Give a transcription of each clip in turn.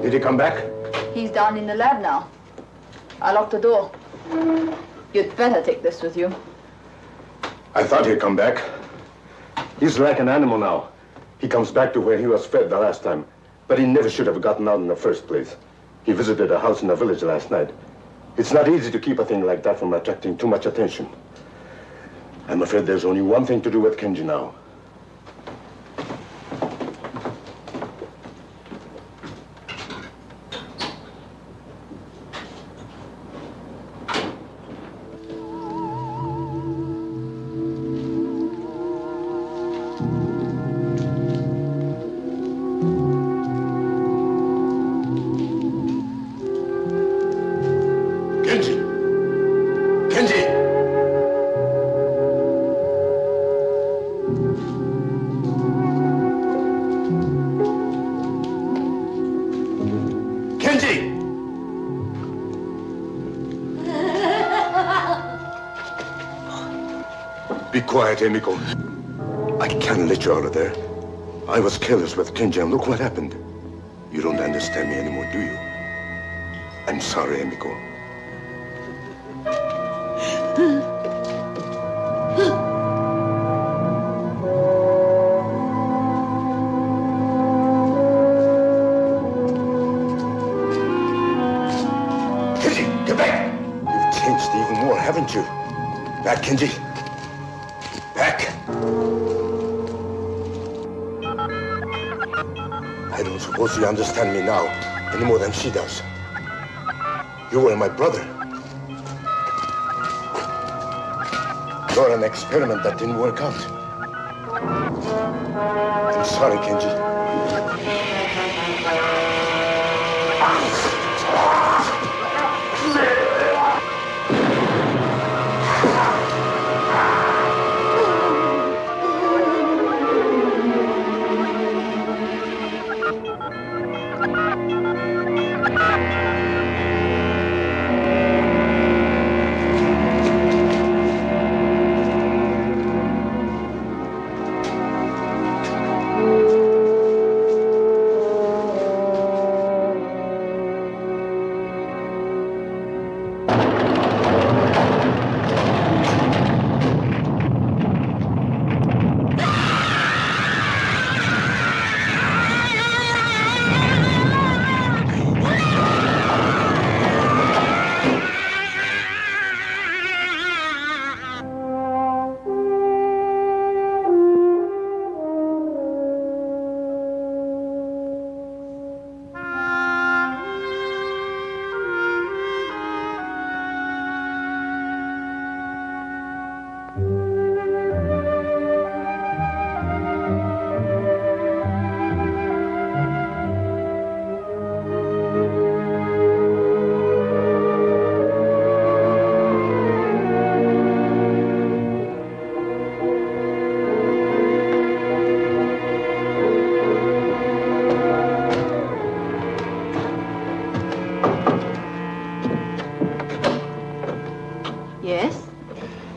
Did he come back? He's down in the lab now. I locked the door. You'd better take this with you. I thought he'd come back. He's like an animal now. He comes back to where he was fed the last time. But he never should have gotten out in the first place. He visited a house in the village last night. It's not easy to keep a thing like that from attracting too much attention. I'm afraid there's only one thing to do with Kenji now. Be quiet, Emiko. I can't let you out of there. I was careless with Kenji, and look what happened. You don't understand me anymore, do you? I'm sorry, Emiko. Kenji, get back! You've changed even more, haven't you? Back, Kenji. Back. I don't suppose you understand me now any more than she does. You were my brother. You're an experiment that didn't work out. I'm sorry, Kenji.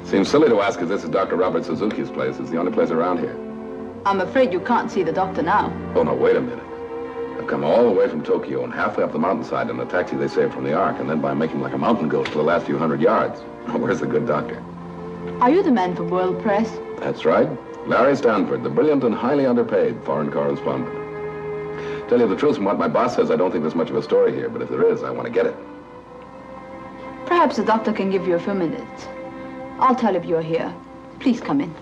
Seems silly to ask if this is Dr. Robert Suzuki's place. It's the only place around here. I'm afraid you can't see the doctor now. Oh, no, wait a minute. I've come all the way from Tokyo and halfway up the mountainside in a taxi they saved from the Ark, and then by making like a mountain goat for the last few hundred yards. Where's the good doctor? Are you the man from World Press? That's right. Larry Stanford, the brilliant and highly underpaid foreign correspondent. Tell you the truth, from what my boss says, I don't think there's much of a story here, but if there is, I want to get it. Perhaps the doctor can give you a few minutes. I'll tell if you're here. Please come in.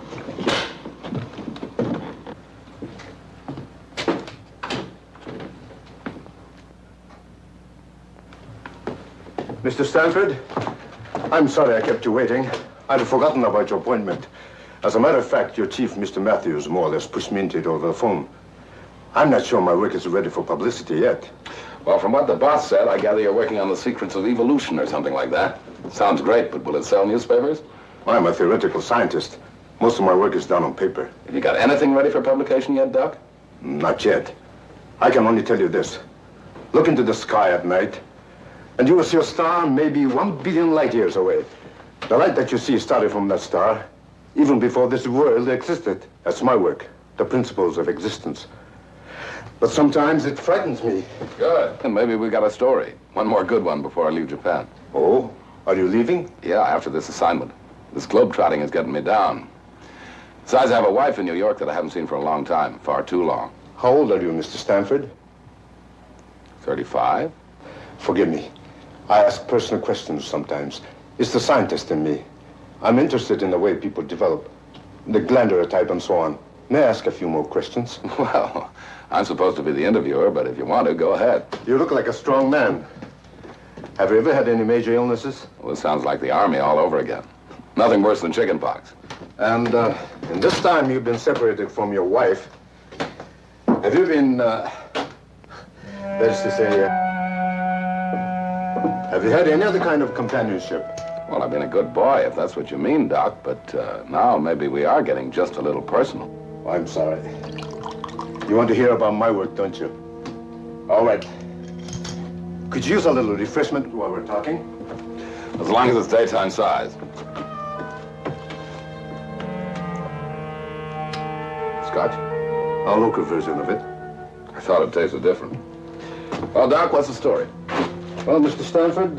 Mr. Stanford, I'm sorry I kept you waiting. I'd forgotten about your appointment. As a matter of fact, your chief, Mr. Matthews, more or less pushed me into it over the phone. I'm not sure my work is ready for publicity yet. Well, from what the boss said, I gather you're working on the secrets of evolution or something like that. Sounds great, but will it sell newspapers? I'm a theoretical scientist. Most of my work is done on paper. Have you got anything ready for publication yet, Doc? Not yet. I can only tell you this. Look into the sky at night, and you will see a star maybe 1 billion light years away. The light that you see started from that star, even before this world existed. That's my work, the principles of existence. But sometimes it frightens me. Good. And maybe we got a story. One more good one before I leave Japan. Oh? Are you leaving? Yeah, after this assignment. This globe-trotting is getting me down. Besides, I have a wife in New York that I haven't seen for a long time. Far too long. How old are you, Mr. Stanford? 35? Forgive me. I ask personal questions sometimes. It's the scientist in me. I'm interested in the way people develop. The glandular type and so on. May I ask a few more questions? Well, I'm supposed to be the interviewer, but if you want to, go ahead. You look like a strong man. Have you ever had any major illnesses? Well, it sounds like the Army all over again. Nothing worse than chickenpox. And in this time you've been separated from your wife. Have you been, that is to say, have you had any other kind of companionship? Well, I've been a good boy, if that's what you mean, Doc, but now maybe we are getting just a little personal. I'm sorry. You want to hear about my work, don't you? All right. Could you use a little refreshment while we're talking? As long as it's daytime size. Scotch? A local version of it. I thought it tasted different. Well, Doc, what's the story? Well, Mr. Stanford,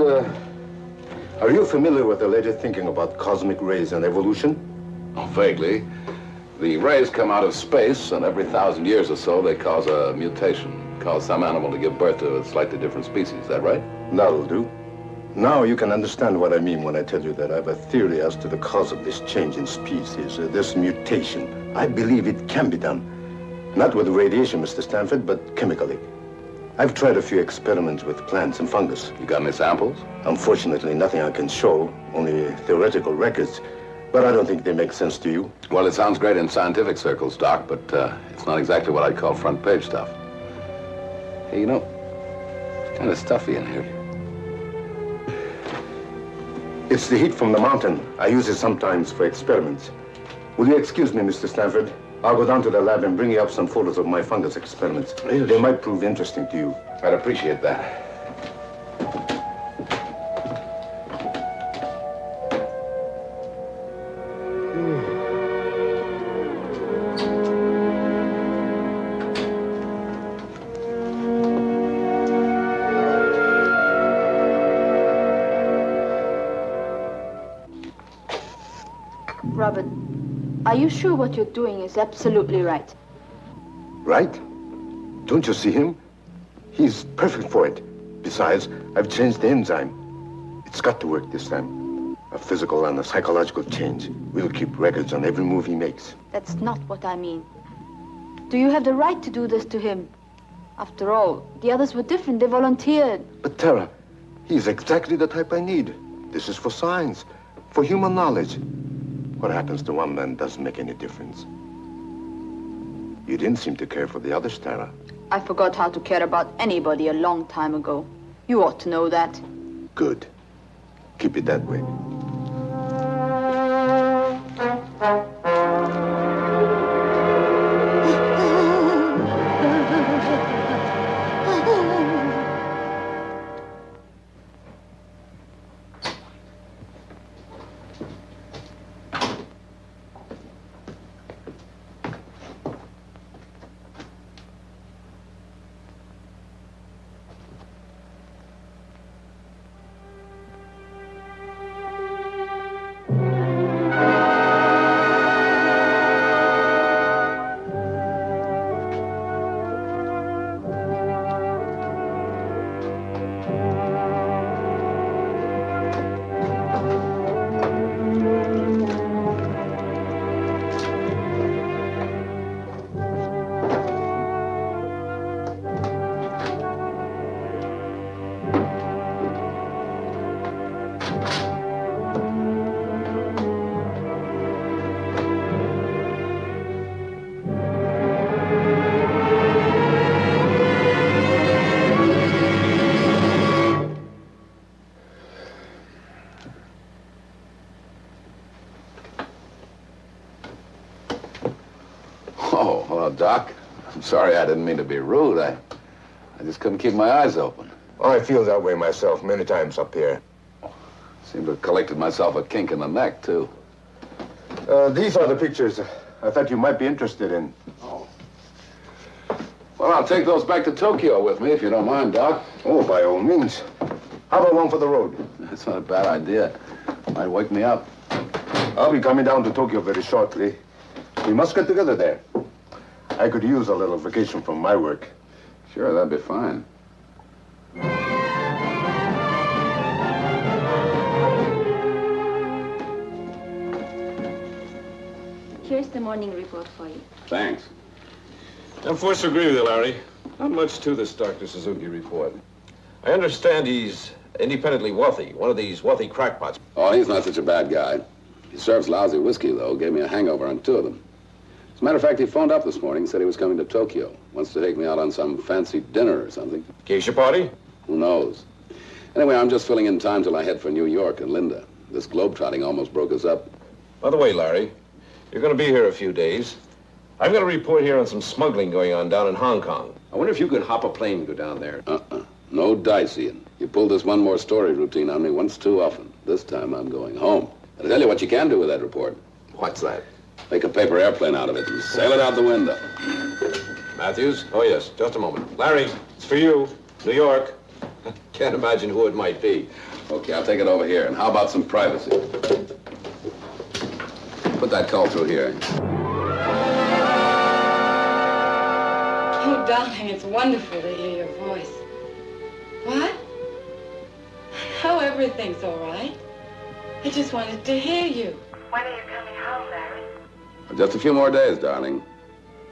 are you familiar with the latest thinking about cosmic rays and evolution? Oh, vaguely. The rays come out of space, and every 1,000 years or so, they cause a mutation. Cause some animal to give birth to a slightly different species. Is that right? That'll do. Now you can understand what I mean when I tell you that I have a theory as to the cause of this change in species, this mutation. I believe it can be done. Not with radiation, Mr. Stanford, but chemically. I've tried a few experiments with plants and fungus. You got any samples? Unfortunately, nothing I can show, only theoretical records. But I don't think they make sense to you. Well, it sounds great in scientific circles, Doc, but it's not exactly what I'd call front page stuff. Hey, you know, it's kind of stuffy in here. It's the heat from the mountain. I use it sometimes for experiments. Will you excuse me, Mr. Stanford? I'll go down to the lab and bring you up some photos of my fungus experiments. They might prove interesting to you. I'd appreciate that. Robert, are you sure what you're doing is absolutely right? Right? Don't you see him? He's perfect for it. Besides, I've changed the enzyme. It's got to work this time. A physical and a psychological change. We'll keep records on every move he makes. That's not what I mean. Do you have the right to do this to him? After all, the others were different. They volunteered. But Tara, he's exactly the type I need. This is for science, for human knowledge. What happens to one man doesn't make any difference. You didn't seem to care for the others, Tara. I forgot how to care about anybody a long time ago. You ought to know that. Good. Keep it that way. Oh, hello, Doc. I'm sorry, I didn't mean to be rude. I just couldn't keep my eyes open. Oh, I feel that way myself many times up here. Seem to have collected myself a kink in the neck, too. These are the pictures I thought you might be interested in. Oh. Well, I'll take those back to Tokyo with me, if you don't mind, Doc. Oh, by all means. How about one for the road? That's not a bad idea. Might wake me up. I'll be coming down to Tokyo very shortly. We must get together there. I could use a little vacation from my work. Sure, that'd be fine. Here's the morning report for you. Thanks. I'm forced to agree with you, Larry. Not much to this Dr. Suzuki report. I understand he's independently wealthy, one of these wealthy crackpots. Oh, he's not such a bad guy. He serves lousy whiskey, though. Gave me a hangover on 2 of them. As a matter of fact, he phoned up this morning, said he was coming to Tokyo. Wants to take me out on some fancy dinner or something. Geisha party? Who knows? Anyway, I'm just filling in time till I head for New York and Linda. This globetrotting almost broke us up. By the way, Larry, you're going to be here a few days. I've got a report here on some smuggling going on down in Hong Kong. I wonder if you could hop a plane and go down there. No dice, Ian. You pulled this one more story routine on me once too often. This time I'm going home. I'll tell you what you can do with that report. What's that? Make a paper airplane out of it and sail it out the window. Matthews? Oh, yes. Just a moment. Larry, it's for you. New York. Can't imagine who it might be. Okay, I'll take it over here. And how about some privacy? Put that call through here. Oh, darling, it's wonderful to hear your voice. What? Oh, everything's all right. I just wanted to hear you. When are you coming home, Larry? Just a few more days, darling.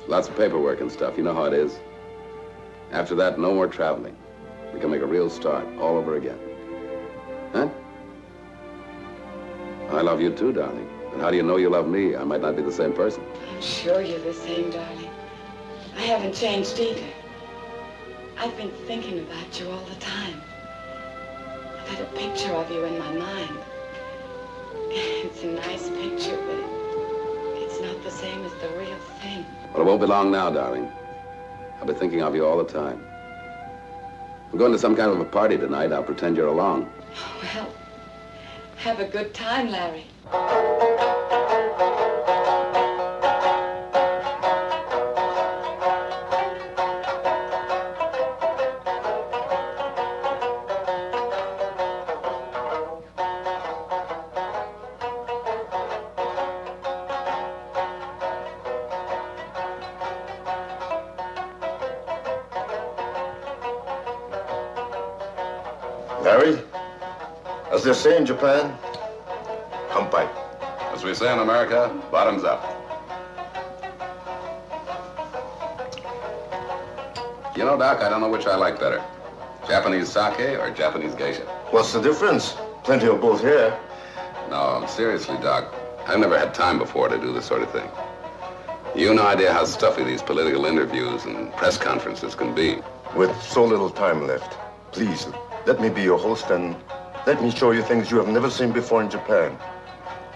Lots of paperwork and stuff. You know how it is. After that, no more traveling. We can make a real start all over again. Huh? I love you too, darling. And how do you know you love me? I might not be the same person. I'm sure you're the same, darling. I haven't changed either. I've been thinking about you all the time. I've got a picture of you in my mind. It's a nice picture, but it's not the same as the real thing. Well, it won't be long now, darling. I'll be thinking of you all the time. We're going to some kind of a party tonight. I'll pretend you're along. Well, have a good time, Larry. Larry, as they say in Japan, kampai. As we say in America, bottoms up. You know, Doc, I don't know which I like better. Japanese sake or Japanese geisha? What's the difference? Plenty of both here. No, seriously, Doc. I've never had time before to do this sort of thing. You have no idea how stuffy these political interviews and press conferences can be. With so little time left, please, let me be your host and let me show you things you have never seen before in Japan.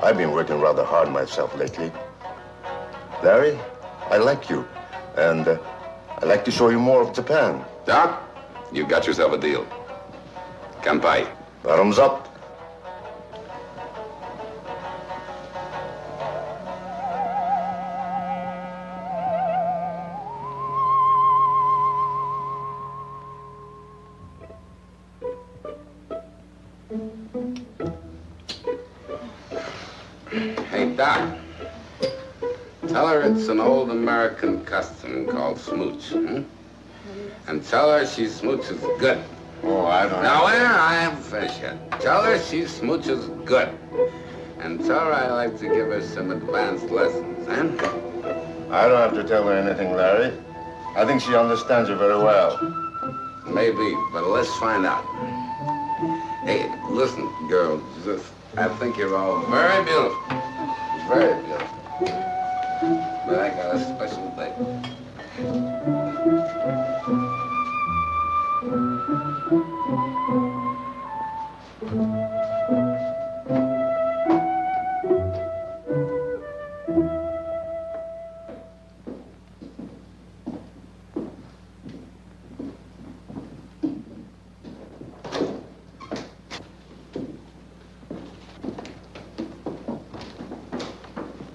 I've been working rather hard myself lately. Larry, I like you, and I'd like to show you more of Japan. Doc, you've got yourself a deal. Kanpai. Bottoms up. Hey, Doc. Tell her it's an old American custom called smooch, hmm? And tell her she smooches good. Oh, I don't Now, where I haven't finished yet. Tell her she smooches good. And tell her I like to give her some advanced lessons, eh? I don't have to tell her anything, Larry. I think she understands you very well. Maybe, but let's find out. Hey, listen, girl, I think you're all very beautiful. Very beautiful. But I got a special thing.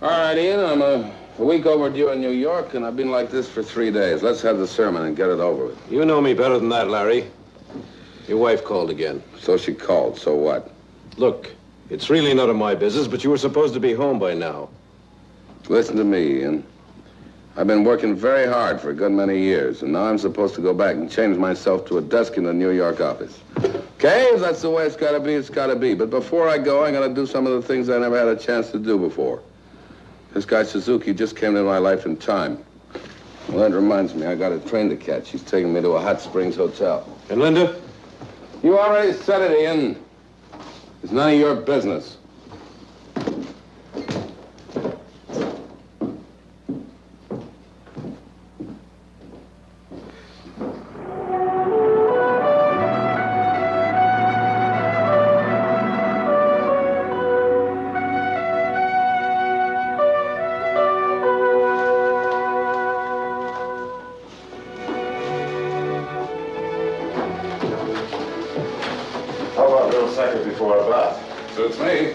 All right, Ian, I'm A week overdue in New York, and I've been like this for 3 days. Let's have the sermon and get it over with. You know me better than that, Larry. Your wife called again. So she called. So what? Look, it's really none of my business, but you were supposed to be home by now. Listen to me, Ian. I've been working very hard for a good many years, and now I'm supposed to go back and change myself to a desk in the New York office. Okay, if that's the way it's gotta be, it's gotta be. But before I go, I'm gonna do some of the things I never had a chance to do before. This guy Suzuki just came into my life in time. Well, that reminds me, I got a train to catch. He's taking me to a Hot Springs hotel. And Linda? You already said it, Ian. It's none of your business. How about a little second before a bath? Suits me.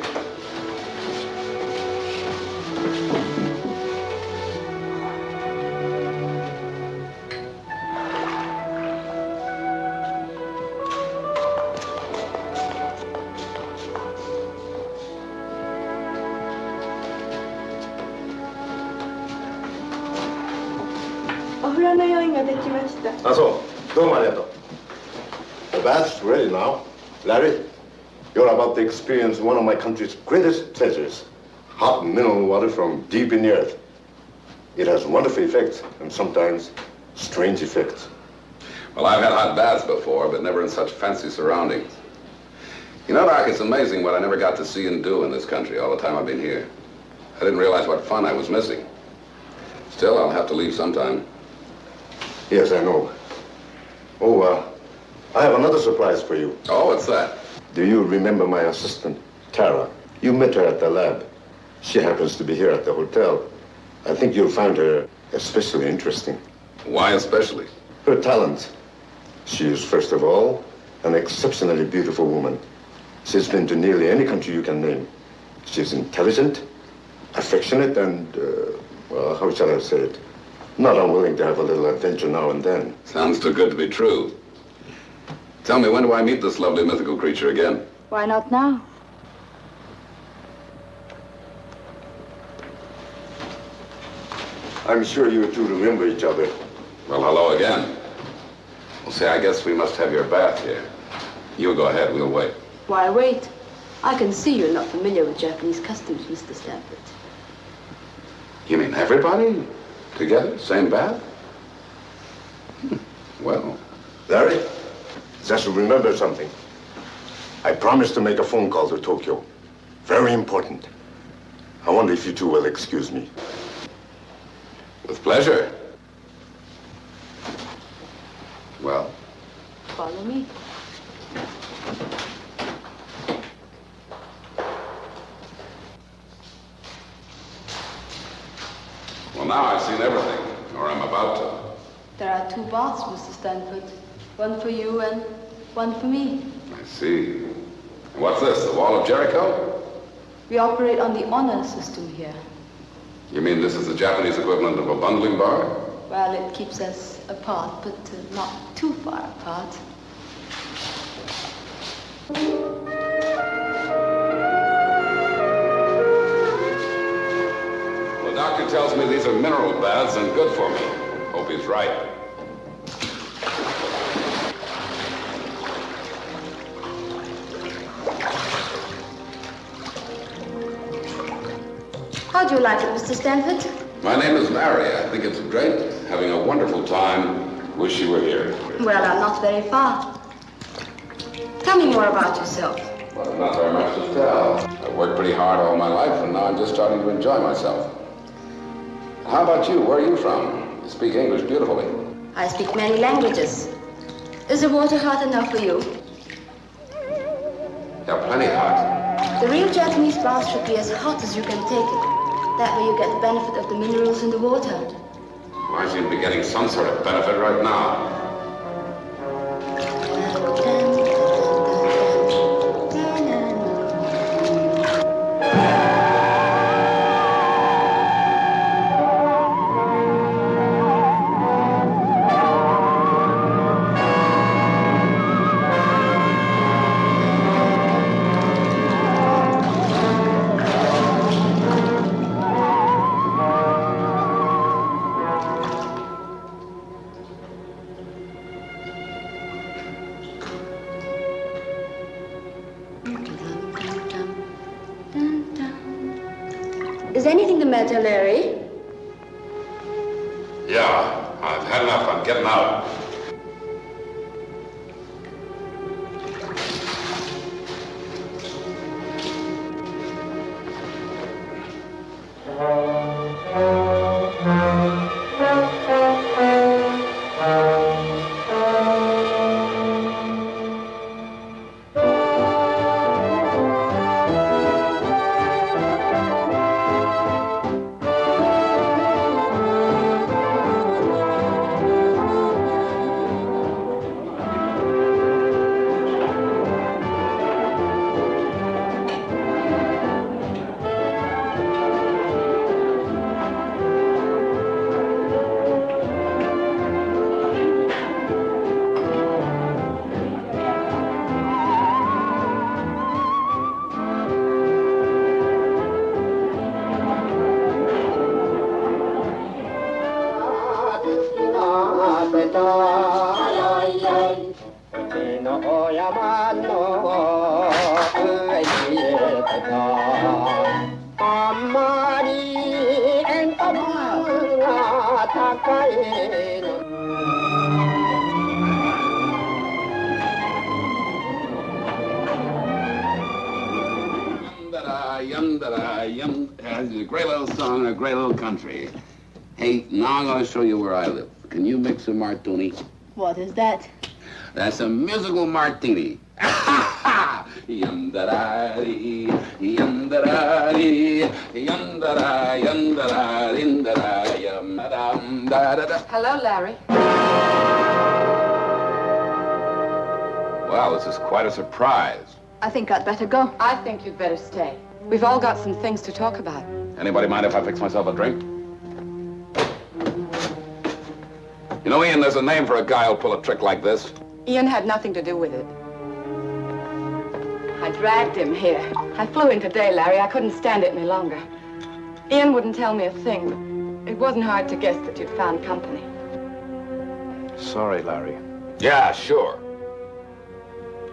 The bath's ready now. Larry, you're about to experience one of my country's greatest treasures. Hot mineral water from deep in the earth. It has wonderful effects and sometimes strange effects. Well, I've had hot baths before, but never in such fancy surroundings. You know, Doc, it's amazing what I never got to see and do in this country all the time I've been here. I didn't realize what fun I was missing. Still, I'll have to leave sometime. Yes, I know. Oh, I have another surprise for you. Oh, what's that? Do you remember my assistant, Tara? You met her at the lab. She happens to be here at the hotel. I think you'll find her especially interesting. Why especially? Her talent. She is, first of all, an exceptionally beautiful woman. She's been to nearly any country you can name. She's intelligent, affectionate, and, well, how shall I say it? Not unwilling to have a little adventure now and then. Sounds too good to be true. Tell me, when do I meet this lovely mythical creature again? Why not now? I'm sure you two remember each other. Well, hello again. Well, see, I guess we must have your bath here. You go ahead, we'll wait. Why wait? I can see you're not familiar with Japanese customs, Mr. Stanford. You mean everybody together, same bath? Well. Larry, just remember something. I promised to make a phone call to Tokyo. Very important. I wonder if you two will excuse me. With pleasure. Well. Follow me. Well, now I've seen everything, or I'm about to. There are two baths, Mr. Stanford. One for you and one for me. I see. And what's this, the Wall of Jericho? We operate on the honor system here. You mean this is the Japanese equivalent of a bungling bar? Well, it keeps us apart, but not too far apart. The doctor tells me these are mineral baths and good for me. Hope he's right. How do you like it, Mr. Stanford? My name is Larry. I think it's great. Having a wonderful time. Wish you were here. Well, I'm not very far. Tell me more about yourself. Well, not very much to tell. I've worked pretty hard all my life, and now I'm just starting to enjoy myself. How about you? Where are you from? You speak English beautifully. I speak many languages. Is the water hot enough for you? Yeah, plenty hot. The real Japanese bath should be as hot as you can take it. That way you get the benefit of the minerals in the water. Well, I seem to be getting some sort of benefit right now. anything the matter, Larry? Yeah, I've had enough. I'm getting out. It's a great little song, a great little country. Hey, now I'm going to show you where I live. Can you mix a martini? What is that? That's a musical martini. Yum-da-da-dee, yum-da-da-dee, yum-da-da, yum-da-da, yum-da-da, yum-da-da-da-da. Hello, Larry. Well, this is quite a surprise. I think I'd better go. I think you'd better stay. We've all got some things to talk about. Anybody mind if I fix myself a drink? You know, Ian, there's a name for a guy who'll pull a trick like this. Ian had nothing to do with it. I dragged him here. I flew in today, Larry. I couldn't stand it any longer. Ian wouldn't tell me a thing. It wasn't hard to guess that you'd found company. Sorry, Larry. Yeah, sure.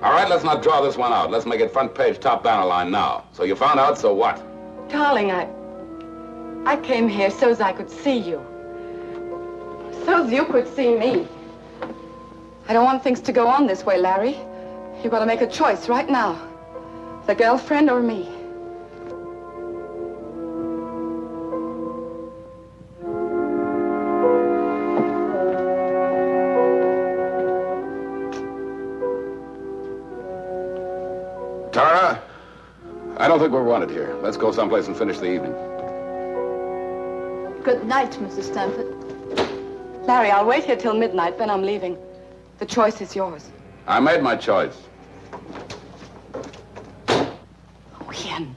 All right, let's not draw this one out. Let's make it front page, top banner line now. So you found out, so what? Darling, I came here so's I could see you. So's you could see me. I don't want things to go on this way, Larry. You've got to make a choice right now. The girlfriend or me. Tara, I don't think we're wanted here. Let's go someplace and finish the evening. Good night, Mrs. Stanford. Larry, I'll wait here till midnight, then I'm leaving. The choice is yours. I made my choice. Oh, Ian.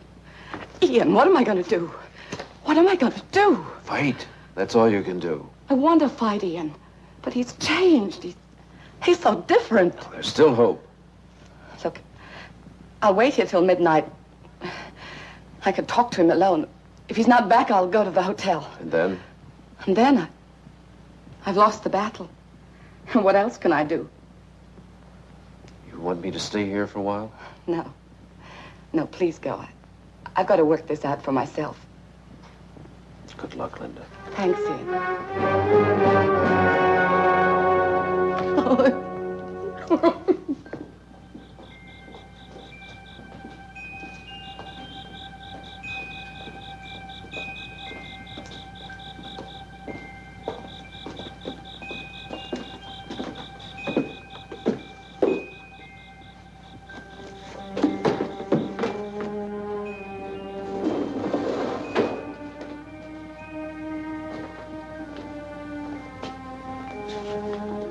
Ian, what am I going to do? What am I going to do? Fight. That's all you can do. I want to fight Ian, but he's changed. He's so different. There's still hope. Look, I'll wait here till midnight. I can talk to him alone. If he's not back, I'll go to the hotel. And then? And then I've lost the battle. What else can I do? You want me to stay here for a while? No. No, please go. I've got to work this out for myself. Good luck, Linda. Thanks, Ian.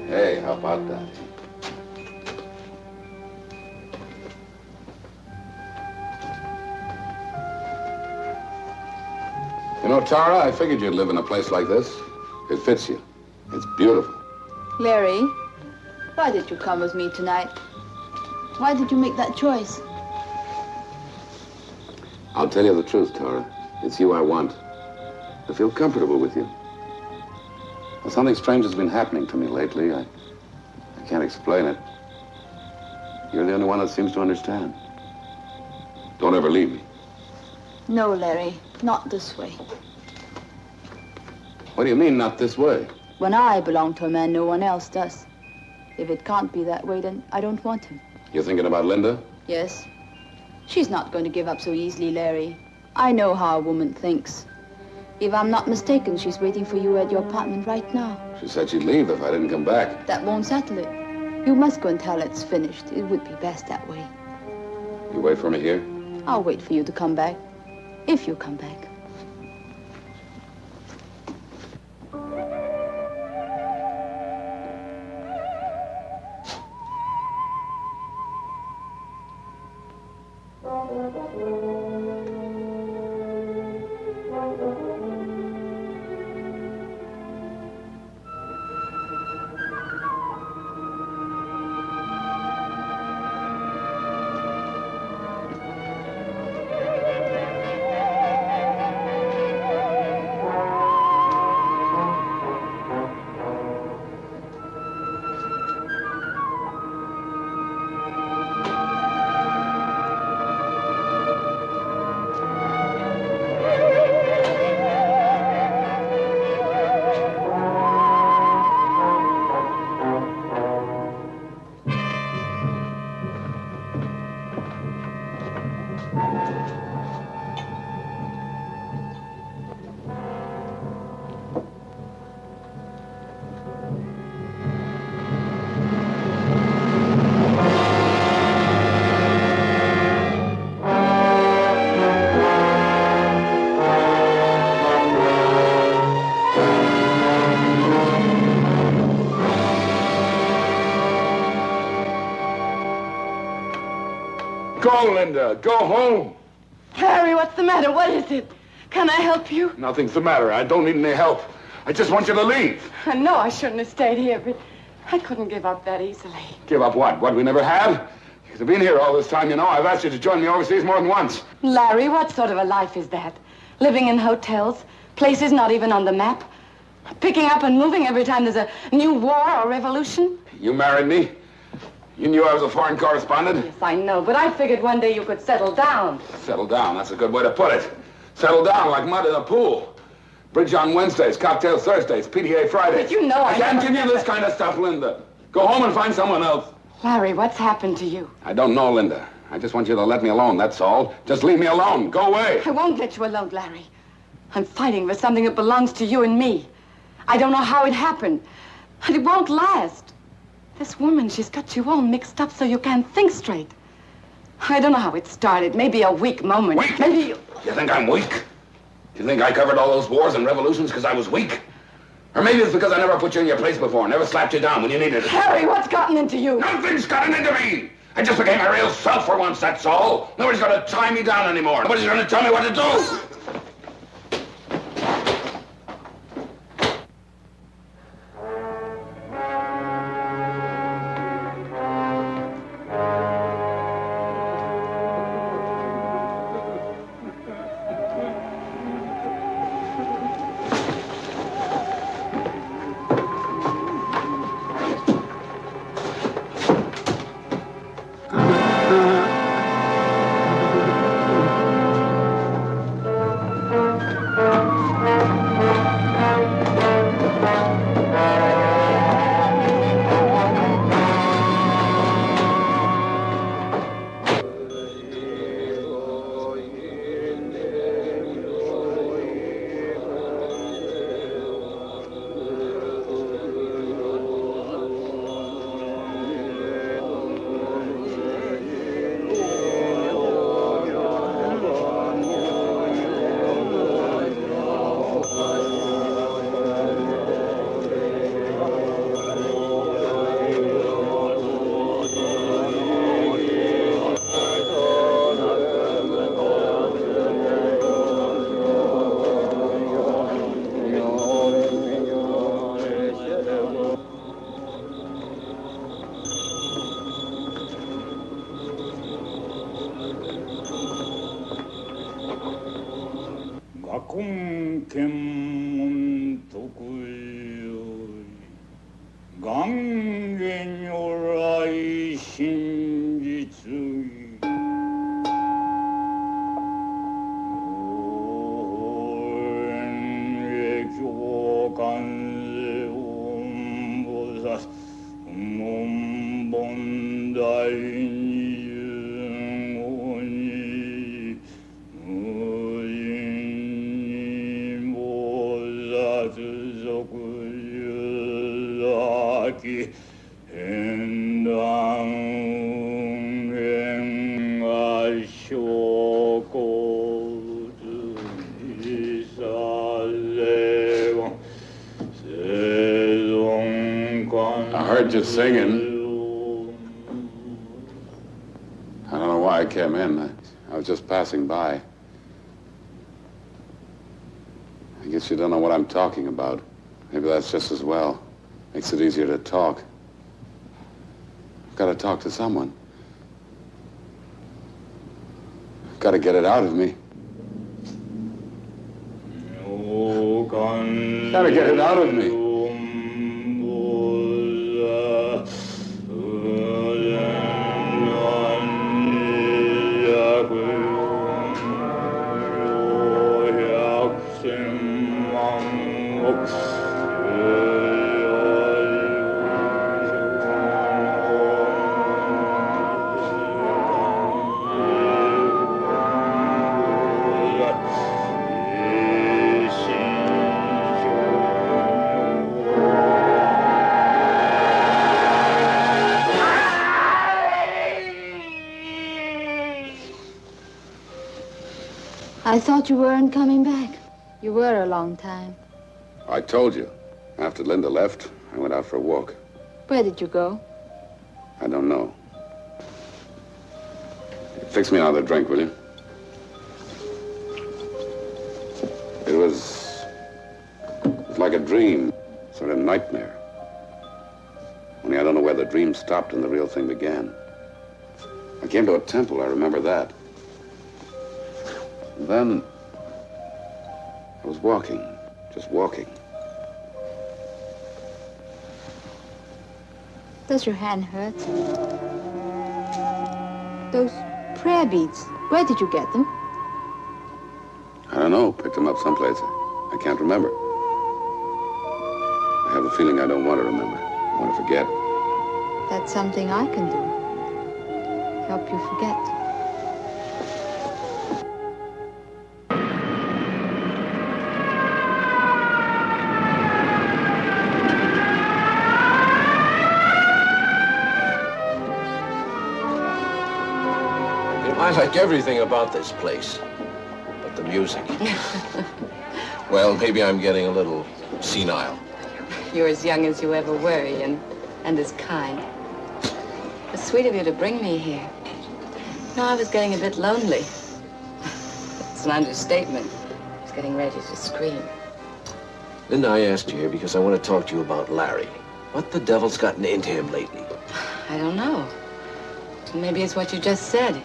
Hey, how about that? You know, Tara, I figured you'd live in a place like this. It fits you. It's beautiful. Larry, why did you come with me tonight? Why did you make that choice? I'll tell you the truth, Tara. It's you I want. I feel comfortable with you. Well, something strange has been happening to me lately. I can't explain it. You're the only one that seems to understand. Don't ever leave me. No, Larry. Not this way. What do you mean, not this way? When I belong to a man, no one else does. If it can't be that way, then I don't want him. You're thinking about Linda? Yes. She's not going to give up so easily, Larry. I know how a woman thinks. If I'm not mistaken, she's waiting for you at your apartment right now. She said she'd leave if I didn't come back. That won't settle it. You must go and tell her it's finished. It would be best that way. You wait for me here? I'll wait for you to come back. If you come back. Go, Linda. Go home. Harry, what's the matter? What is it? Can I help you? Nothing's the matter. I don't need any help. I just want you to leave. I know I shouldn't have stayed here, but I couldn't give up that easily. Give up what? What we never had? You've been here all this time, you know. I've asked you to join me overseas more than once. Larry, what sort of a life is that? Living in hotels, places not even on the map, picking up and moving every time there's a new war or revolution? You married me. You knew I was a foreign correspondent. Yes, I know, but I figured one day you could settle down. Settle down. That's a good way to put it. Settle down like mud in a pool. Bridge on Wednesdays, cocktail Thursdays, PDA Fridays. But you know I can't give you this kind of stuff, Linda. Go home and find someone else. Larry, what's happened to you? I don't know, Linda. I just want you to let me alone, that's all. Just leave me alone. Go away. I won't let you alone, Larry. I'm fighting for something that belongs to you and me. I don't know how it happened, and it won't last. This woman, she's got you all mixed up so you can't think straight. I don't know how it started. Maybe a weak moment. Weak? Maybe you... You think I'm weak? You think I covered all those wars and revolutions because I was weak? Or maybe it's because I never put you in your place before, never slapped you down when you needed it. Harry, what's gotten into you? Nothing's gotten into me! I just became my real self for once, that's all. Nobody's gonna tie me down anymore. Nobody's gonna tell me what to do. I heard you singing. I don't know why I came in. I was just passing by. I guess you don't know what I'm talking about. Maybe that's just as well. Makes it easier to talk. I've got to talk to someone. I've got to get it out of me. Got to get it out of me. I thought you weren't coming back. You were a long time. I told you. After Linda left, I went out for a walk. Where did you go? I don't know. Fix me another drink, will you? It was like a dream, sort of nightmare. Only I don't know where the dream stopped and the real thing began. I came to a temple, I remember that. And then I was walking, just walking. Does your hand hurt? Those prayer beads, where did you get them? I don't know, picked them up someplace. I can't remember. I have a feeling I don't want to remember. I want to forget. That's something I can do. Help you forget. I like everything about this place, but the music. Well, maybe I'm getting a little senile. You're as young as you ever were, Ian, and as kind. It's sweet of you to bring me here. No, I was getting a bit lonely. It's an understatement. I was getting ready to scream. Linda, I asked you here because I want to talk to you about Larry. What the devil's gotten into him lately? I don't know. Maybe it's what you just said.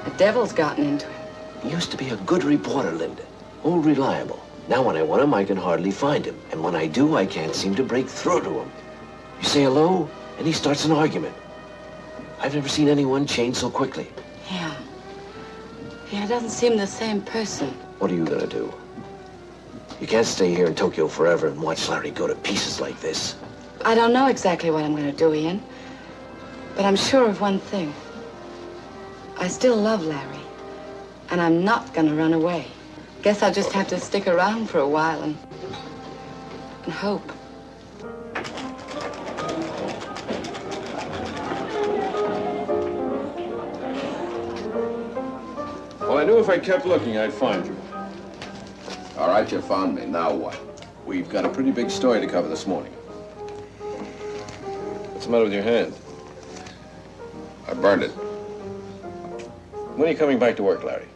The devil's gotten into him. He used to be a good reporter, Linda. Oh, reliable. Now when I want him, I can hardly find him. And when I do, I can't seem to break through to him. You say hello, and he starts an argument. I've never seen anyone change so quickly. Yeah. Yeah, it doesn't seem the same person. What are you gonna do? You can't stay here in Tokyo forever and watch Larry go to pieces like this. I don't know exactly what I'm gonna do, Ian. But I'm sure of one thing. I still love Larry. And I'm not gonna run away. Guess I'll just have to stick around for a while and hope. Well, I knew if I kept looking, I'd find you. All right, you found me. Now what? We've got a pretty big story to cover this morning. What's the matter with your hand? I burned it. When are you coming back to work, Larry?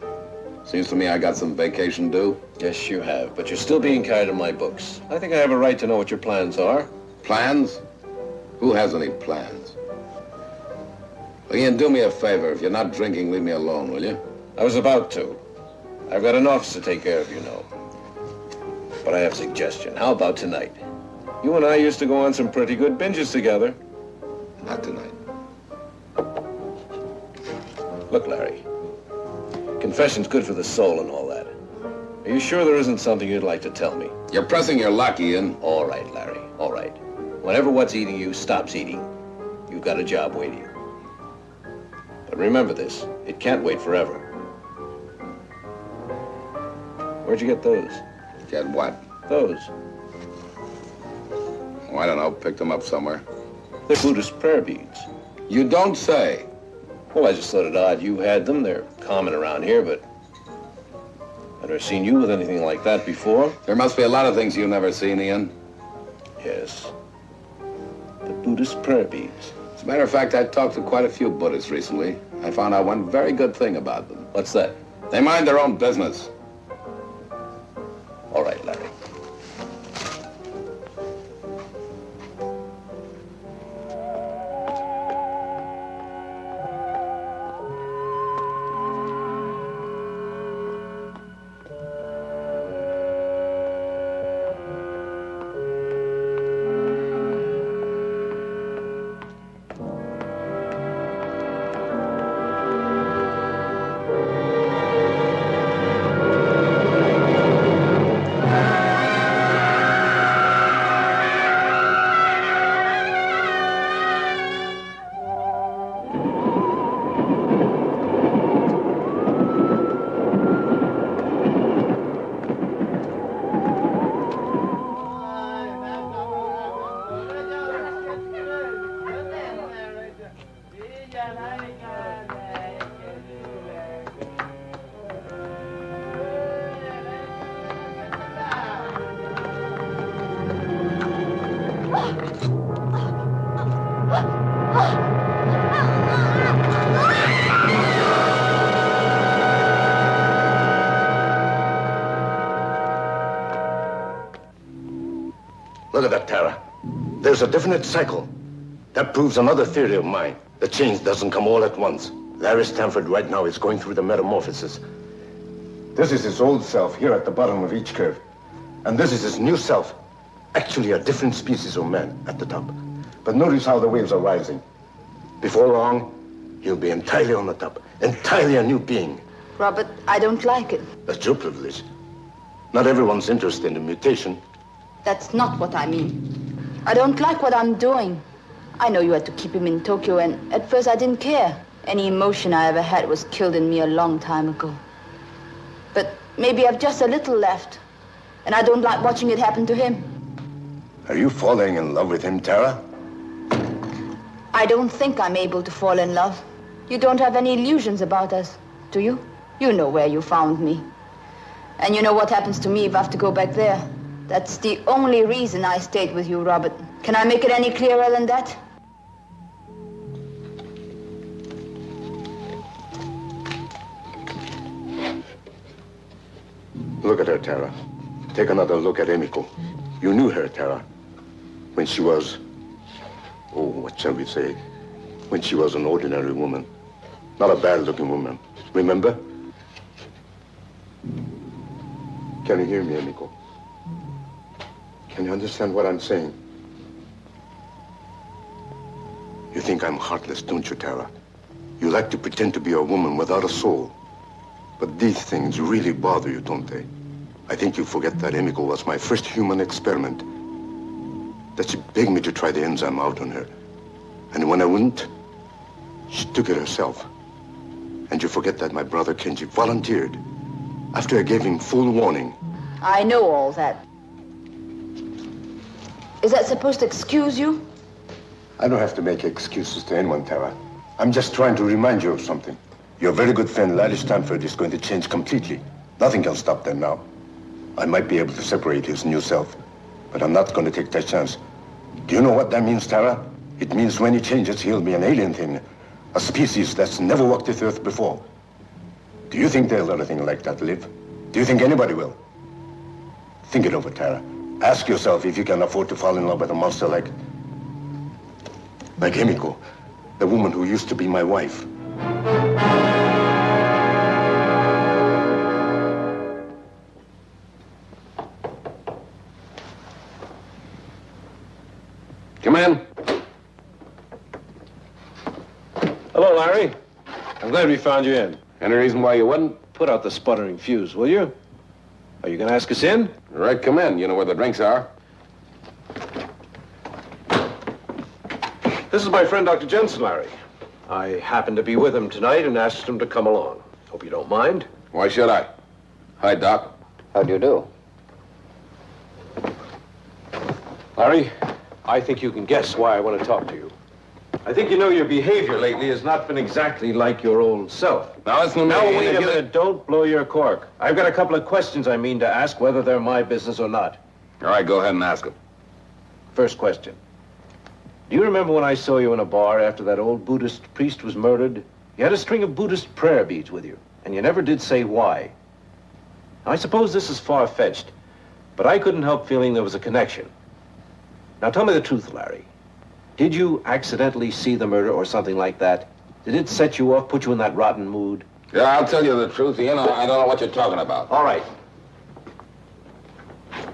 Seems to me I got some vacation due. Yes, you have, but you're still being carried in my books. I think I have a right to know what your plans are. Plans? Who has any plans? Well, Ian, do me a favor. If you're not drinking, leave me alone, will you? I was about to. I've got an office to take care of, you know. But I have a suggestion. How about tonight? You and I used to go on some pretty good binges together. Not tonight. Look, Larry. Confession's good for the soul and all that. Are you sure there isn't something you'd like to tell me? You're pressing your luck, Ian. All right, Larry. All right. Whenever what's eating you stops eating, you've got a job waiting. But remember this, it can't wait forever. Where'd you get those? Get what? Those. Oh, I don't know. Picked them up somewhere. They're Buddhist prayer beads. You don't say. Well, I just thought it odd you had them. They're common around here, but I've never seen you with anything like that before. There must be a lot of things you've never seen, Ian. Yes. The Buddhist prayer beads. As a matter of fact, I talked to quite a few Buddhists recently. I found out one very good thing about them. What's that? They mind their own business. All right, Larry. Look at that, Tara. There's a definite cycle. That proves another theory of mine. The change doesn't come all at once. Larry Stanford right now is going through the metamorphosis. This is his old self here at the bottom of each curve. And this is his new self. Actually a different species of man at the top. But notice how the waves are rising. Before long, he'll be entirely on the top. Entirely a new being. Robert, I don't like it. That's your privilege. Not everyone's interested in mutation. That's not what I mean. I don't like what I'm doing. I know you had to keep him in Tokyo, and at first I didn't care. Any emotion I ever had was killed in me a long time ago. But maybe I've just a little left, and I don't like watching it happen to him. Are you falling in love with him, Tara? I don't think I'm able to fall in love. You don't have any illusions about us, do you? You know where you found me. And you know what happens to me if I have to go back there. That's the only reason I stayed with you, Robert. Can I make it any clearer than that? Look at her, Tara. Take another look at Emiko. You knew her, Tara, when she was, oh, what shall we say? When she was an ordinary woman. Not a bad-looking woman. Remember? Can you hear me, Emiko? Can you understand what I'm saying? You think I'm heartless, don't you, Tara? You like to pretend to be a woman without a soul. But these things really bother you, don't they? I think you forget that Emiko was my first human experiment. That she begged me to try the enzyme out on her. And when I wouldn't, she took it herself. And you forget that my brother Kenji volunteered after I gave him full warning. I know all that. Is that supposed to excuse you? I don't have to make excuses to anyone, Tara. I'm just trying to remind you of something. Your very good friend, Larry Stanford, is going to change completely. Nothing can stop that now. I might be able to separate his new self, but I'm not going to take that chance. Do you know what that means, Tara? It means when he changes, he'll be an alien thing, a species that's never walked this earth before. Do you think they'll let a thing like that live? Do you think anybody will? Think it over, Tara. Ask yourself if you can afford to fall in love with a monster like Emiko, the woman who used to be my wife. Come in. Hello, Larry. I'm glad we found you in. Any reason why you wouldn't? Put out the sputtering fuse, will you? Are you going to ask us in? All right, come in. You know where the drinks are. This is my friend, Dr. Jensen, Larry. I happened to be with him tonight and asked him to come along. Hope you don't mind. Why should I? Hi, Doc. How do you do? Larry, I think you can guess why I want to talk to you. I think you know your behavior lately has not been exactly like your old self. Now listen to me. Now, wait a minute. Don't blow your cork. I've got a couple of questions I mean to ask, whether they're my business or not. All right, go ahead and ask him. First question. Do you remember when I saw you in a bar after that old Buddhist priest was murdered? You had a string of Buddhist prayer beads with you, and you never did say why. Now, I suppose this is far-fetched, but I couldn't help feeling there was a connection. Now, tell me the truth, Larry. Did you accidentally see the murder or something like that? Did it set you off, put you in that rotten mood? Yeah, I'll tell you the truth, Ian. I don't know what you're talking about. All right.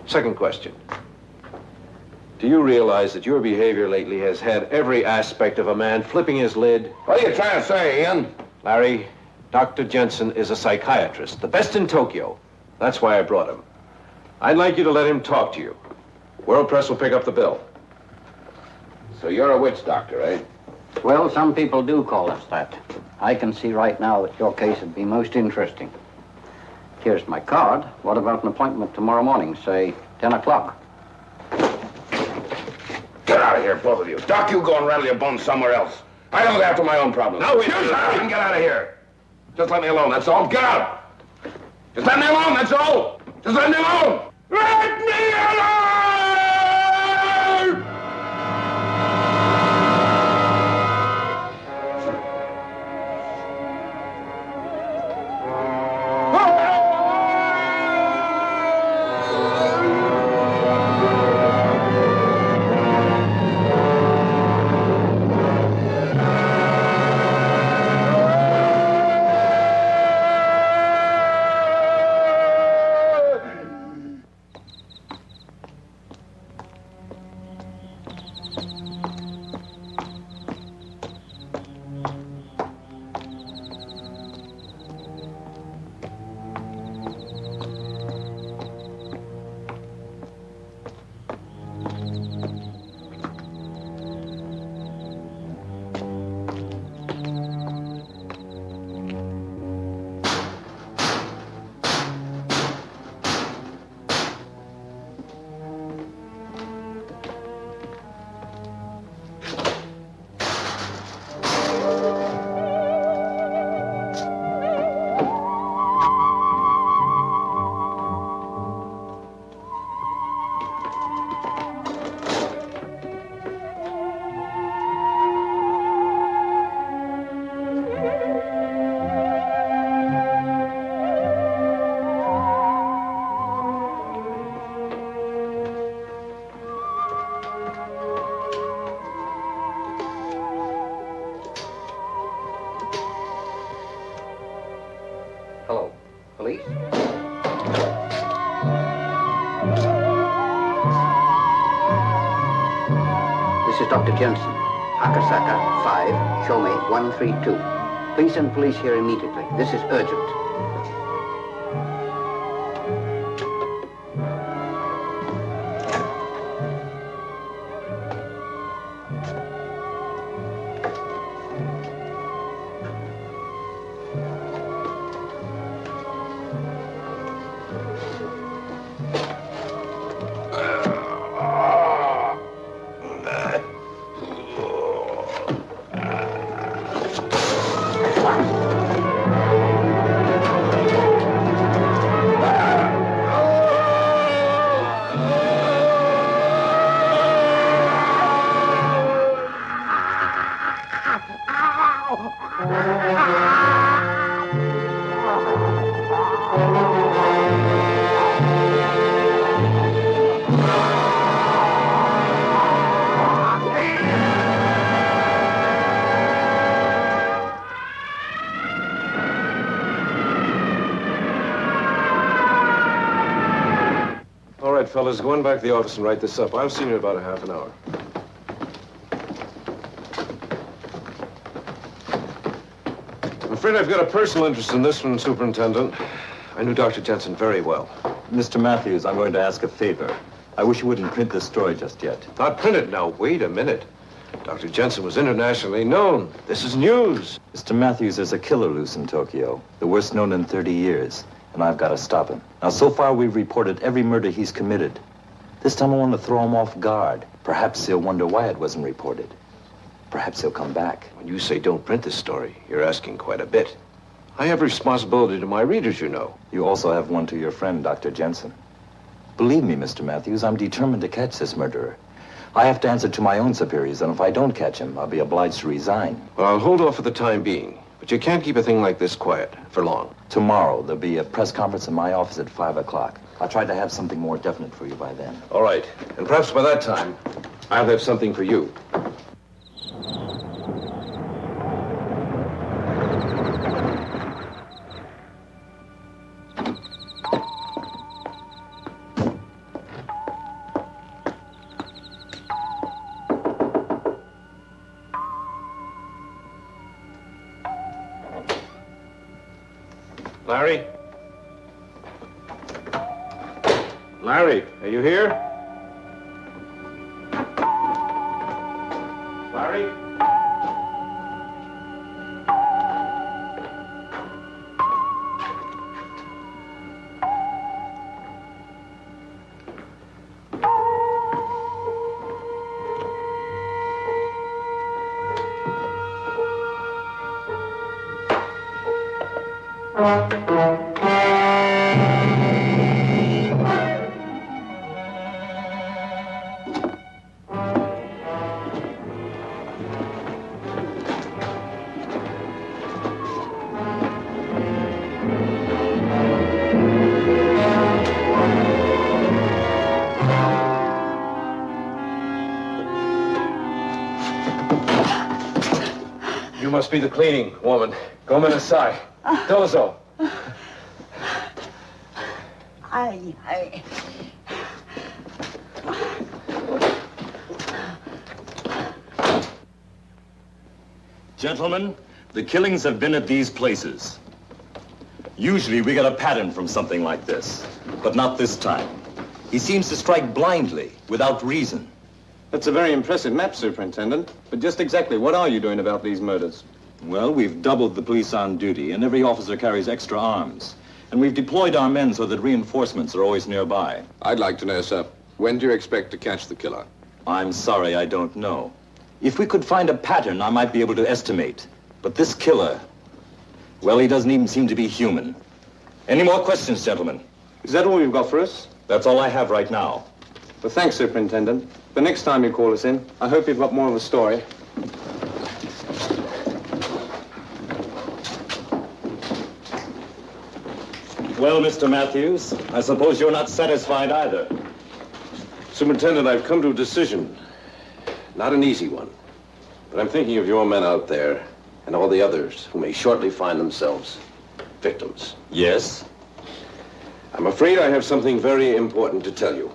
Second question. Do you realize that your behavior lately has had every aspect of a man flipping his lid? What are you trying to say, Ian? Larry, Dr. Jensen is a psychiatrist, the best in Tokyo. That's why I brought him. I'd like you to let him talk to you. World Press will pick up the bill. So you're a witch doctor, eh? Well, some people do call us that. I can see right now that your case would be most interesting. Here's my card. What about an appointment tomorrow morning, say 10 o'clock? Get out of here, both of you. Doc, you go and rattle your bones somewhere else. I don't go after my own problems. No, we You can get out of here. Just let me alone, that's all. Get out. Just let me alone, that's all. Just let me alone. Let me alone! Hello, police? This is Dr. Jensen. Akasaka 5, show me 132. Please send police here immediately. This is urgent. All right, fellas, go on back to the office and write this up. I'll see you in about a half an hour. I'm afraid I've got a personal interest in this one, Superintendent. I knew Dr. Jensen very well. Mr. Matthews, I'm going to ask a favor. I wish you wouldn't print this story just yet. Not print it now. Wait a minute. Dr. Jensen was internationally known. This is news. Mr. Matthews, there's a killer loose in Tokyo, the worst known in 30 years, and I've got to stop him. Now, so far, we've reported every murder he's committed. This time I want to throw him off guard. Perhaps he'll wonder why it wasn't reported. Perhaps he'll come back. When you say don't print this story, you're asking quite a bit. I have responsibility to my readers, you know. You also have one to your friend, Dr. Jensen. Believe me, Mr. Matthews, I'm determined to catch this murderer. I have to answer to my own superiors, and if I don't catch him, I'll be obliged to resign. Well, I'll hold off for the time being, but you can't keep a thing like this quiet for long. Tomorrow, there'll be a press conference in my office at 5 o'clock. I'll try to have something more definite for you by then. All right, and perhaps by that time, I'll have something for you. Larry? Larry, are you here? Larry? You must be the cleaning woman. Come inside. Tell us all. Gentlemen, the killings have been at these places. Usually we get a pattern from something like this, but not this time. He seems to strike blindly, without reason. That's a very impressive map, Superintendent. But just exactly what are you doing about these murders? Well, we've doubled the police on duty, and every officer carries extra arms. And we've deployed our men so that reinforcements are always nearby. I'd like to know, sir, when do you expect to catch the killer? I'm sorry, I don't know. If we could find a pattern, I might be able to estimate. But this killer, well, he doesn't even seem to be human. Any more questions, gentlemen? Is that all you've got for us? That's all I have right now. Well, thanks, Superintendent. The next time you call us in, I hope you've got more of a story. Well, Mr. Matthews, I suppose you're not satisfied either. Superintendent, I've come to a decision. Not an easy one. But I'm thinking of your men out there and all the others who may shortly find themselves victims. Yes? I'm afraid I have something very important to tell you.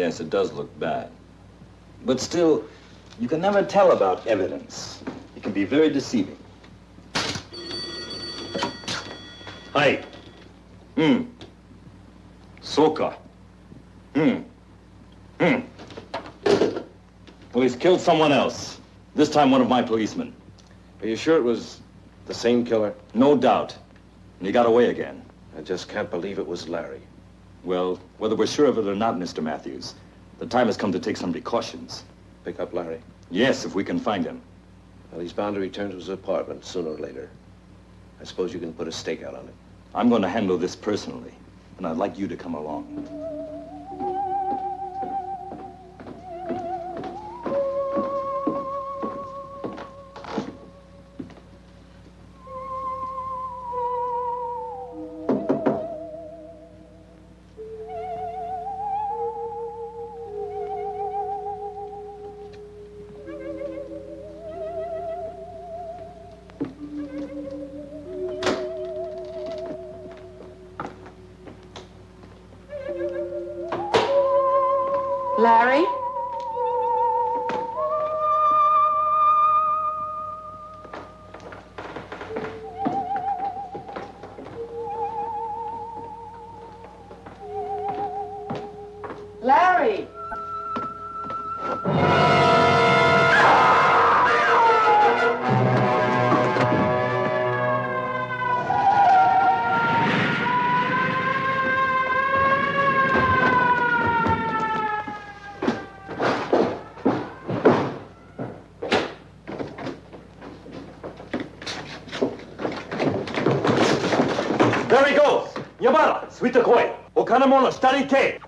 Yes, it does look bad. But still, you can never tell about evidence. It can be very deceiving. Hi. Soka. Well, he's killed someone else. This time one of my policemen. Are you sure it was the same killer? No doubt. And he got away again. I just can't believe it was Larry. Well, whether we're sure of it or not, Mr. Matthews, the time has come to take some precautions. Pick up Larry? Yes, if we can find him. Well, he's bound to return to his apartment sooner or later. I suppose you can put a stake out on it. I'm going to handle this personally, and I'd like you to come along. Larry? Larry! There he goes! Yamada, suite koi. Okanemono, shita te.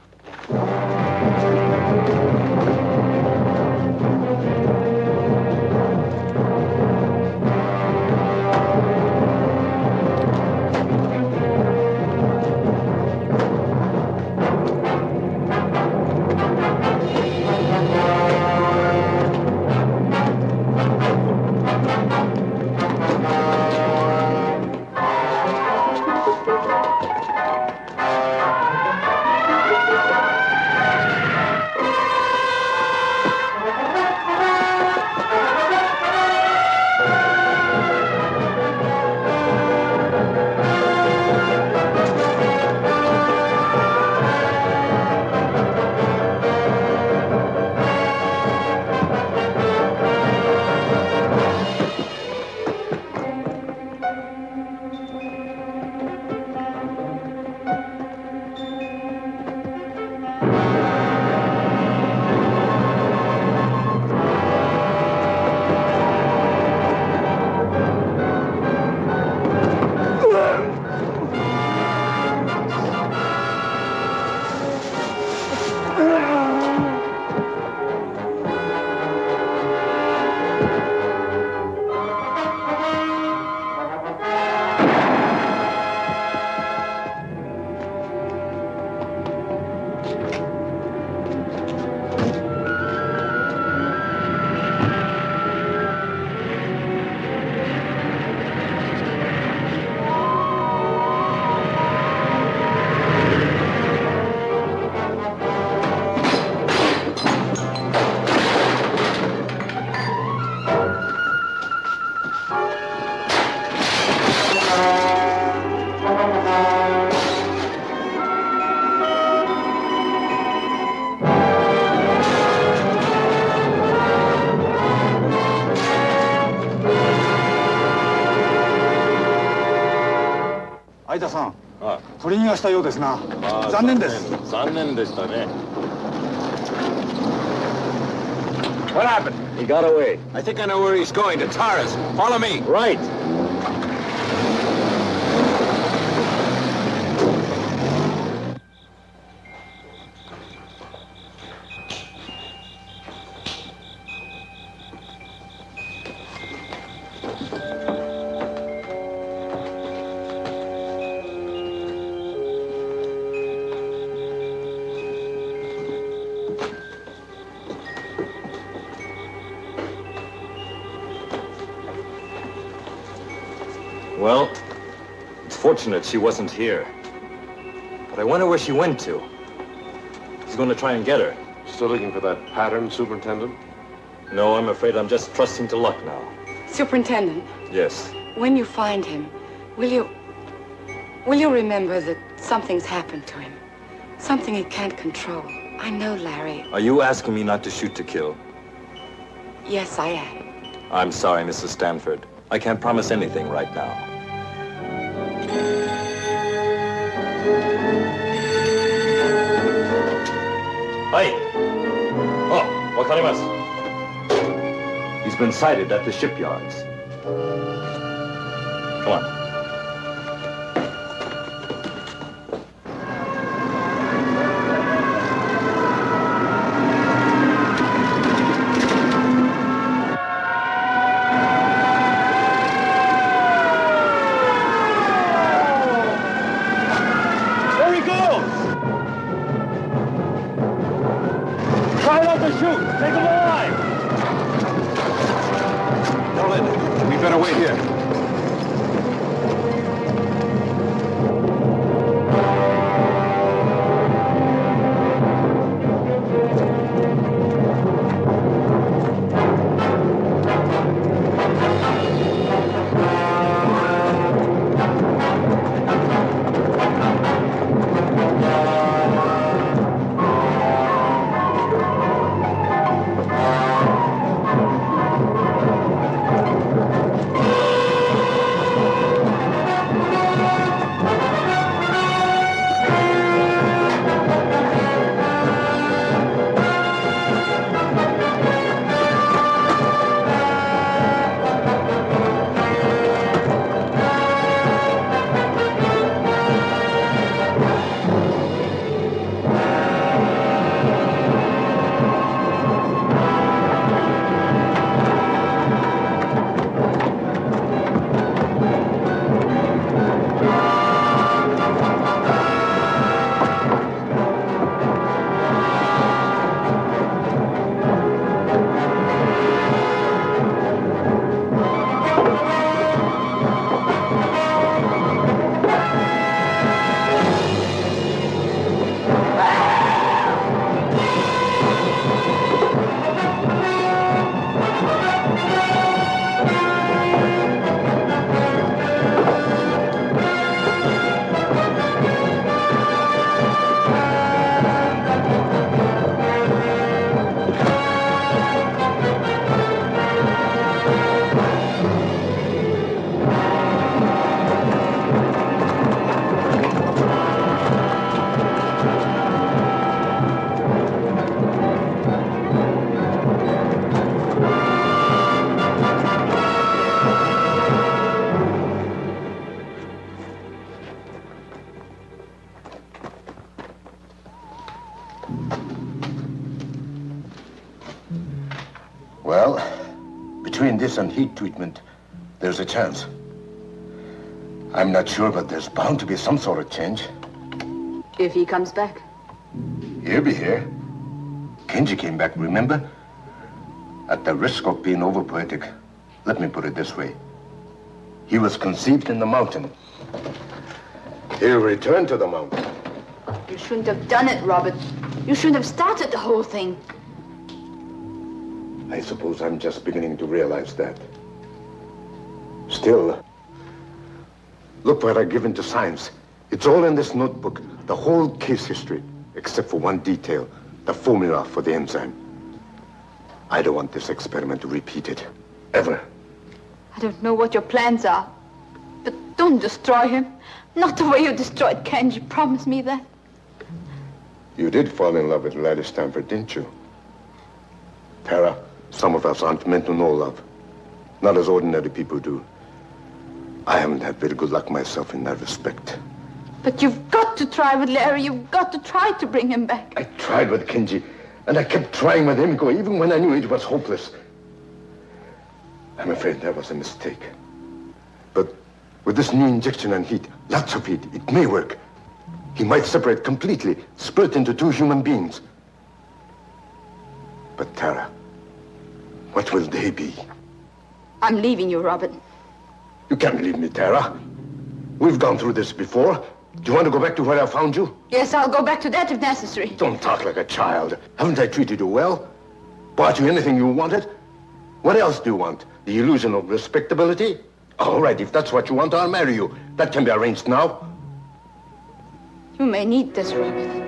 What happened? He got away. I think I know where he's going, to Tara's. Follow me. Right. Well, it's fortunate she wasn't here. But I wonder where she went to. He's going to try and get her. Still looking for that pattern, Superintendent? No, I'm afraid I'm just trusting to luck now. Superintendent, Yes. when you find him, will you remember that something's happened to him? Something he can't control. I know, Larry. Are you asking me not to shoot to kill? Yes, I am. I'm sorry, Mrs. Stanford. I can't promise anything right now. Hi. Oh, wakarimasu. He's been sighted at the shipyards. Come on. Well, between this and heat treatment, there's a chance. I'm not sure, but there's bound to be some sort of change. If he comes back. He'll be here. Kenji came back, remember? At the risk of being overpoetic, let me put it this way. He was conceived in the mountain. He'll return to the mountain. You shouldn't have done it, Robert. You shouldn't have started the whole thing. I suppose I'm just beginning to realize that. Still, look what I've given to science. It's all in this notebook, the whole case history, except for one detail, the formula for the enzyme. I don't want this experiment to repeat it, ever. I don't know what your plans are, but don't destroy him. Not the way you destroyed Kenji. Promise me that. You did fall in love with Larry Stanford, didn't you? Tara, some of us aren't meant to know love. Not as ordinary people do. I haven't had very good luck myself in that respect. But you've got to try with Larry. You've got to try to bring him back. I tried with Kenji, and I kept trying with Emiko, even when I knew it was hopeless. I'm afraid that was a mistake. But with this new injection and heat, lots of heat, it may work. He might separate completely, split into two human beings. But Tara, what will they be? I'm leaving you, Robert. You can't leave me, Tara. We've gone through this before. Do you want to go back to where I found you? Yes, I'll go back to that if necessary. Don't talk like a child. Haven't I treated you well? Bought you anything you wanted? What else do you want? The illusion of respectability? All right, if that's what you want, I'll marry you. That can be arranged now. You may need this, Robert.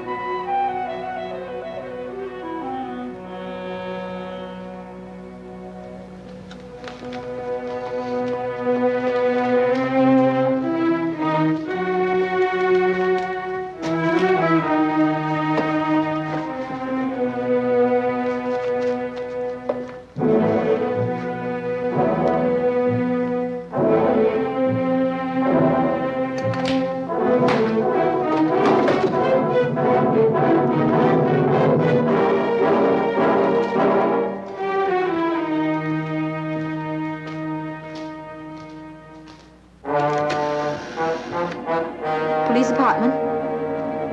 Police department.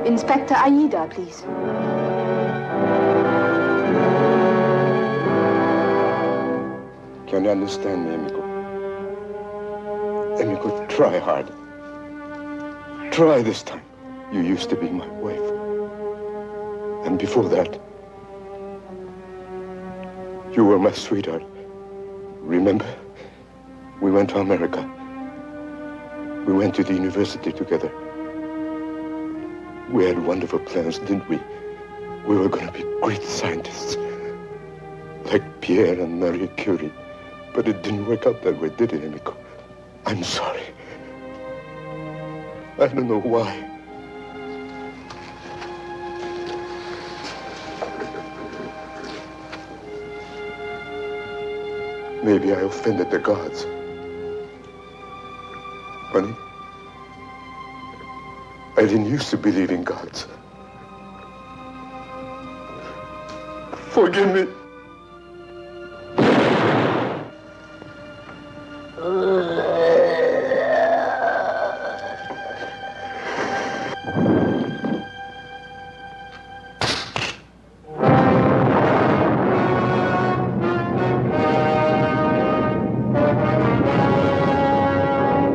Inspector Aida, please. Can you understand me, Emiko? Emiko, try hard. Try this time. You used to be my wife. And before that, you were my sweetheart. Remember? We went to America. We went to the university together. We had wonderful plans, didn't we? We were going to be great scientists, like Pierre and Marie Curie. But it didn't work out that way, did it, Emiko? I'm sorry. I don't know why. Maybe I offended the gods. Honey, I didn't used to believe in gods. Forgive me.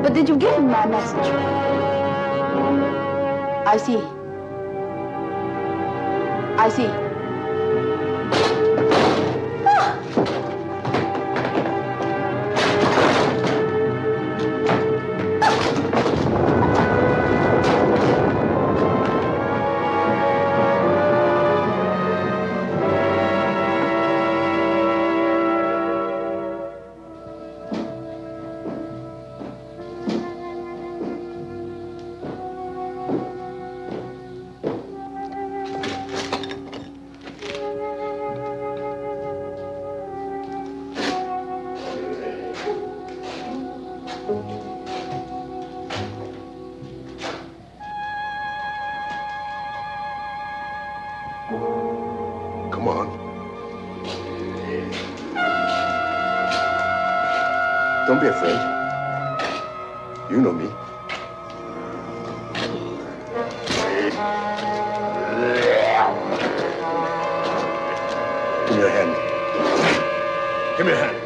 But did you give him my message? I see. I see. Come on. Don't be afraid. You know me. Give me your hand. Give me your hand.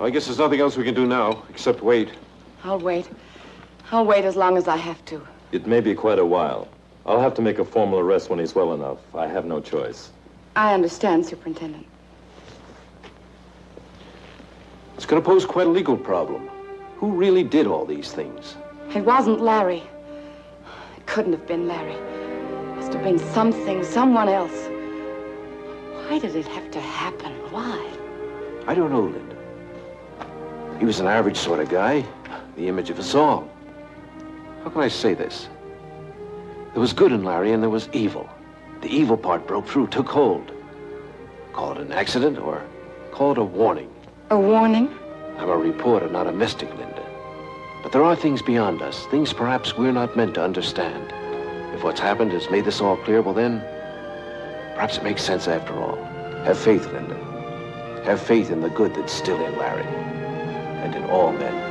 I guess there's nothing else we can do now, except wait. I'll wait. I'll wait as long as I have to. It may be quite a while. I'll have to make a formal arrest when he's well enough. I have no choice. I understand, Superintendent. It's going to pose quite a legal problem. Who really did all these things? It wasn't Larry. It couldn't have been Larry. It must have been something, someone else. Why did it have to happen? Why? I don't know, Linda. He was an average sort of guy, the image of us all. How can I say this? There was good in Larry and there was evil. The evil part broke through, took hold. Call it an accident or call it a warning. A warning? I'm a reporter, not a mystic, Linda. But there are things beyond us, things perhaps we're not meant to understand. If what's happened has made this all clear, well then, perhaps it makes sense after all. Have faith, Linda. Have faith in the good that's still in Larry and in all men.